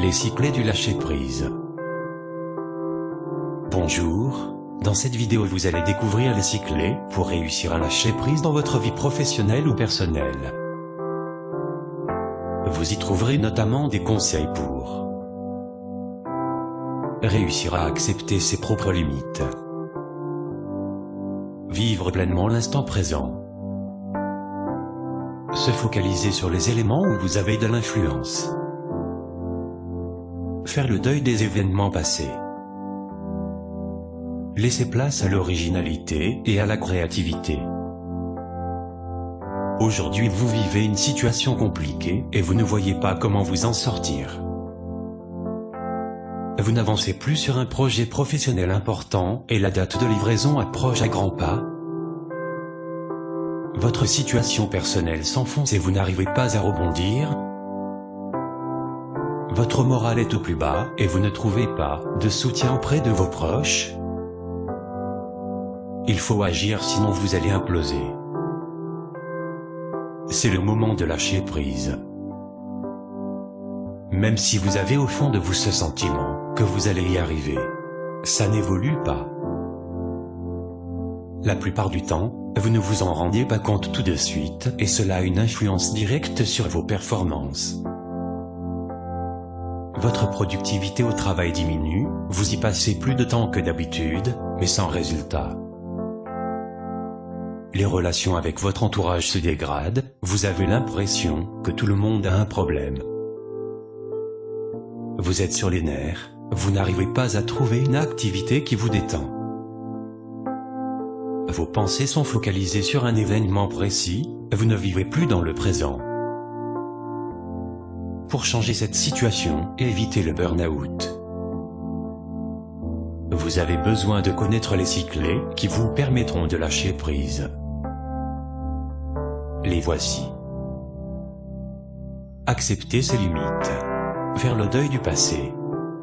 Les 6 clés du lâcher-prise. Bonjour, dans cette vidéo vous allez découvrir les 6 clés pour réussir à lâcher prise dans votre vie professionnelle ou personnelle. Vous y trouverez notamment des conseils pour réussir à accepter ses propres limites, vivre pleinement l'instant présent, se focaliser sur les éléments où vous avez de l'influence, faire le deuil des événements passés, laisser place à l'originalité et à la créativité. Aujourd'hui vous vivez une situation compliquée et vous ne voyez pas comment vous en sortir. Vous n'avancez plus sur un projet professionnel important et la date de livraison approche à grands pas. Votre situation personnelle s'enfonce et vous n'arrivez pas à rebondir. Votre morale est au plus bas et vous ne trouvez pas de soutien auprès de vos proches. Il faut agir sinon vous allez imploser. C'est le moment de lâcher prise. Même si vous avez au fond de vous ce sentiment que vous allez y arriver, ça n'évolue pas. La plupart du temps, vous ne vous en rendez pas compte tout de suite et cela a une influence directe sur vos performances. Votre productivité au travail diminue, vous y passez plus de temps que d'habitude, mais sans résultat. Les relations avec votre entourage se dégradent, vous avez l'impression que tout le monde a un problème. Vous êtes sur les nerfs, vous n'arrivez pas à trouver une activité qui vous détend. Vos pensées sont focalisées sur un événement précis, vous ne vivez plus dans le présent. Pour changer cette situation et éviter le burn-out, vous avez besoin de connaître les 6 clés qui vous permettront de lâcher prise. Les voici. Accepter ses limites. Faire le deuil du passé.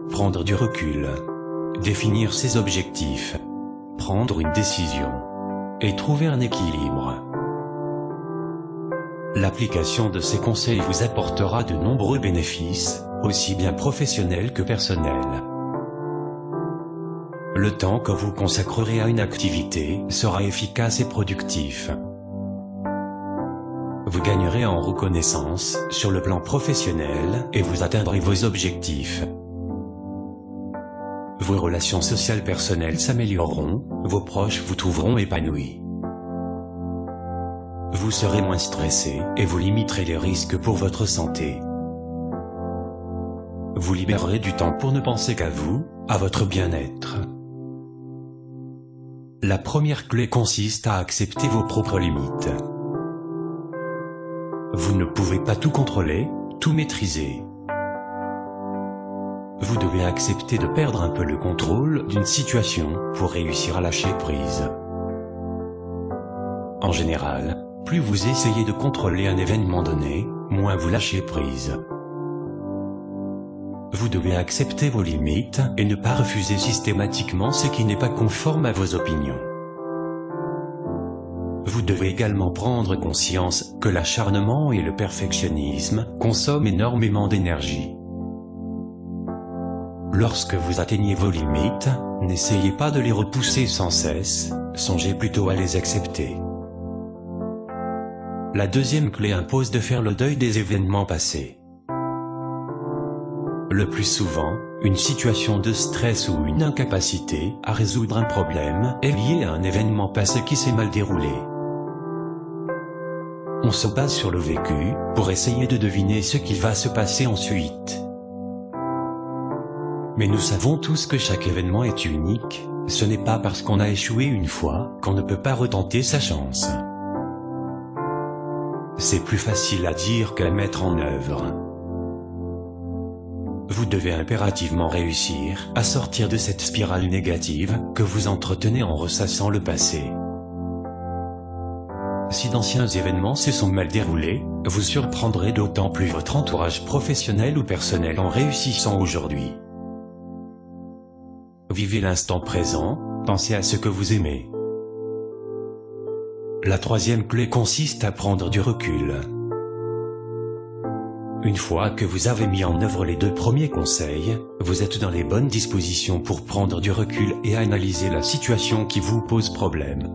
Prendre du recul. Définir ses objectifs. Prendre une décision. Et trouver un équilibre. L'application de ces conseils vous apportera de nombreux bénéfices, aussi bien professionnels que personnels. Le temps que vous consacrerez à une activité sera efficace et productif. Vous gagnerez en reconnaissance sur le plan professionnel et vous atteindrez vos objectifs. Vos relations sociales personnelles s'amélioreront, vos proches vous trouveront épanoui. Vous serez moins stressé et vous limiterez les risques pour votre santé. Vous libérerez du temps pour ne penser qu'à vous, à votre bien-être. La première clé consiste à accepter vos propres limites. Vous ne pouvez pas tout contrôler, tout maîtriser. Vous devez accepter de perdre un peu le contrôle d'une situation pour réussir à lâcher prise. En général, plus vous essayez de contrôler un événement donné, moins vous lâchez prise. Vous devez accepter vos limites et ne pas refuser systématiquement ce qui n'est pas conforme à vos opinions. Vous devez également prendre conscience que l'acharnement et le perfectionnisme consomment énormément d'énergie. Lorsque vous atteignez vos limites, n'essayez pas de les repousser sans cesse, songez plutôt à les accepter. La deuxième clé impose de faire le deuil des événements passés. Le plus souvent, une situation de stress ou une incapacité à résoudre un problème est liée à un événement passé qui s'est mal déroulé. On se base sur le vécu pour essayer de deviner ce qui va se passer ensuite. Mais nous savons tous que chaque événement est unique, ce n'est pas parce qu'on a échoué une fois qu'on ne peut pas retenter sa chance. C'est plus facile à dire qu'à mettre en œuvre. Vous devez impérativement réussir à sortir de cette spirale négative que vous entretenez en ressassant le passé. Si d'anciens événements se sont mal déroulés, vous surprendrez d'autant plus votre entourage professionnel ou personnel en réussissant aujourd'hui. Vivez l'instant présent, pensez à ce que vous aimez. La troisième clé consiste à prendre du recul. Une fois que vous avez mis en œuvre les 2 premiers conseils, vous êtes dans les bonnes dispositions pour prendre du recul et analyser la situation qui vous pose problème.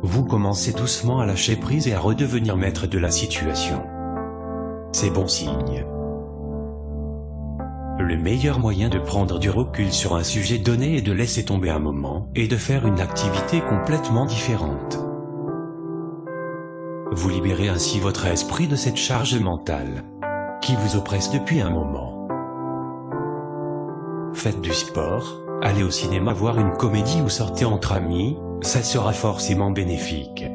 Vous commencez doucement à lâcher prise et à redevenir maître de la situation. C'est bon signe. Le meilleur moyen de prendre du recul sur un sujet donné est de laisser tomber un moment et de faire une activité complètement différente. Vous libérez ainsi votre esprit de cette charge mentale qui vous oppresse depuis un moment. Faites du sport, allez au cinéma voir une comédie ou sortez entre amis, ça sera forcément bénéfique.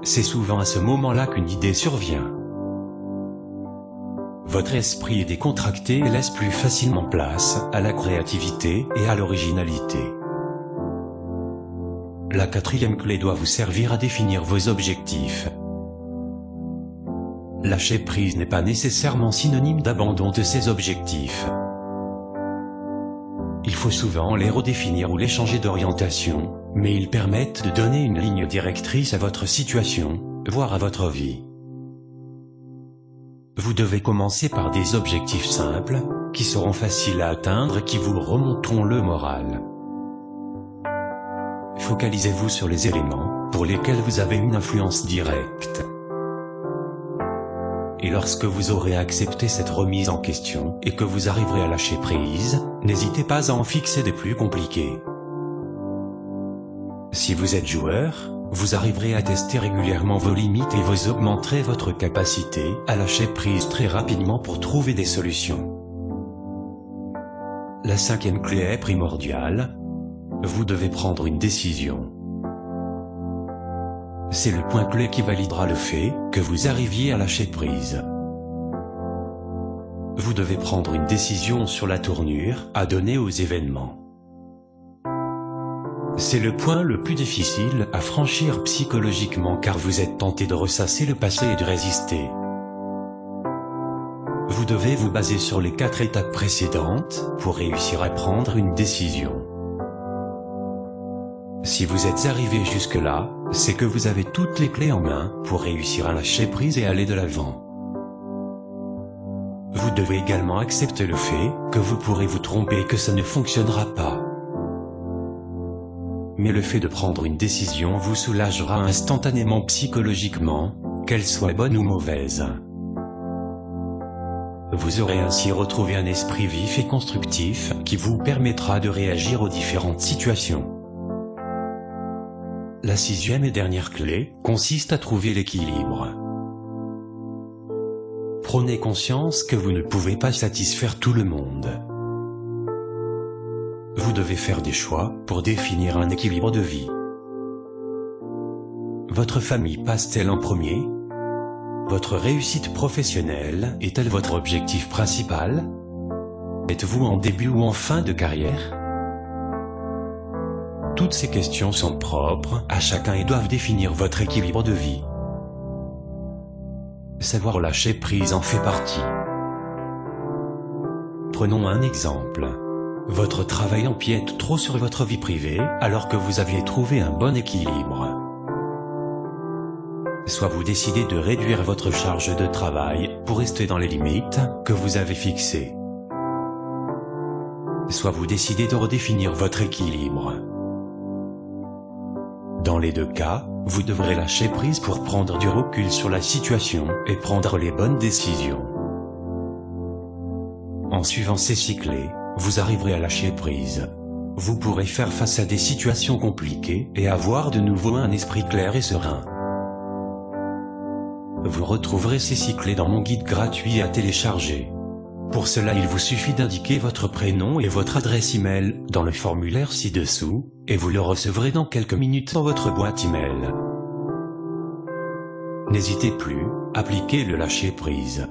C'est souvent à ce moment-là qu'une idée survient. Votre esprit est décontracté et laisse plus facilement place à la créativité et à l'originalité. La 4e clé doit vous servir à définir vos objectifs. Lâcher prise n'est pas nécessairement synonyme d'abandon de ses objectifs. Il faut souvent les redéfinir ou les changer d'orientation, mais ils permettent de donner une ligne directrice à votre situation, voire à votre vie. Vous devez commencer par des objectifs simples, qui seront faciles à atteindre et qui vous remonteront le moral. Focalisez-vous sur les éléments pour lesquels vous avez une influence directe. Et lorsque vous aurez accepté cette remise en question et que vous arriverez à lâcher prise, n'hésitez pas à en fixer des plus compliqués. Si vous êtes joueur, vous arriverez à tester régulièrement vos limites et vous augmenterez votre capacité à lâcher prise très rapidement pour trouver des solutions. La 5e clé est primordiale. Vous devez prendre une décision. C'est le point clé qui validera le fait que vous arriviez à lâcher prise. Vous devez prendre une décision sur la tournure à donner aux événements. C'est le point le plus difficile à franchir psychologiquement car vous êtes tenté de ressasser le passé et de résister. Vous devez vous baser sur les 4 étapes précédentes pour réussir à prendre une décision. Si vous êtes arrivé jusque-là, c'est que vous avez toutes les clés en main pour réussir à lâcher prise et aller de l'avant. Vous devez également accepter le fait que vous pourrez vous tromper et que ça ne fonctionnera pas. Mais le fait de prendre une décision vous soulagera instantanément psychologiquement, qu'elle soit bonne ou mauvaise. Vous aurez ainsi retrouvé un esprit vif et constructif qui vous permettra de réagir aux différentes situations. La 6e et dernière clé consiste à trouver l'équilibre. Prenez conscience que vous ne pouvez pas satisfaire tout le monde. Vous devez faire des choix pour définir un équilibre de vie. Votre famille passe-t-elle en premier? Votre réussite professionnelle est-elle votre objectif principal? Êtes-vous en début ou en fin de carrière? Toutes ces questions sont propres à chacun et doivent définir votre équilibre de vie. Savoir lâcher prise en fait partie. Prenons un exemple. Votre travail empiète trop sur votre vie privée alors que vous aviez trouvé un bon équilibre. Soit vous décidez de réduire votre charge de travail pour rester dans les limites que vous avez fixées. Soit vous décidez de redéfinir votre équilibre. Dans les 2 cas, vous devrez lâcher prise pour prendre du recul sur la situation et prendre les bonnes décisions. En suivant ces 6 clés, vous arriverez à lâcher prise. Vous pourrez faire face à des situations compliquées et avoir de nouveau un esprit clair et serein. Vous retrouverez ces 6 clés dans mon guide gratuit à télécharger. Pour cela, il vous suffit d'indiquer votre prénom et votre adresse email dans le formulaire ci-dessous, et vous le recevrez dans quelques minutes dans votre boîte email. N'hésitez plus, appliquez le lâcher prise.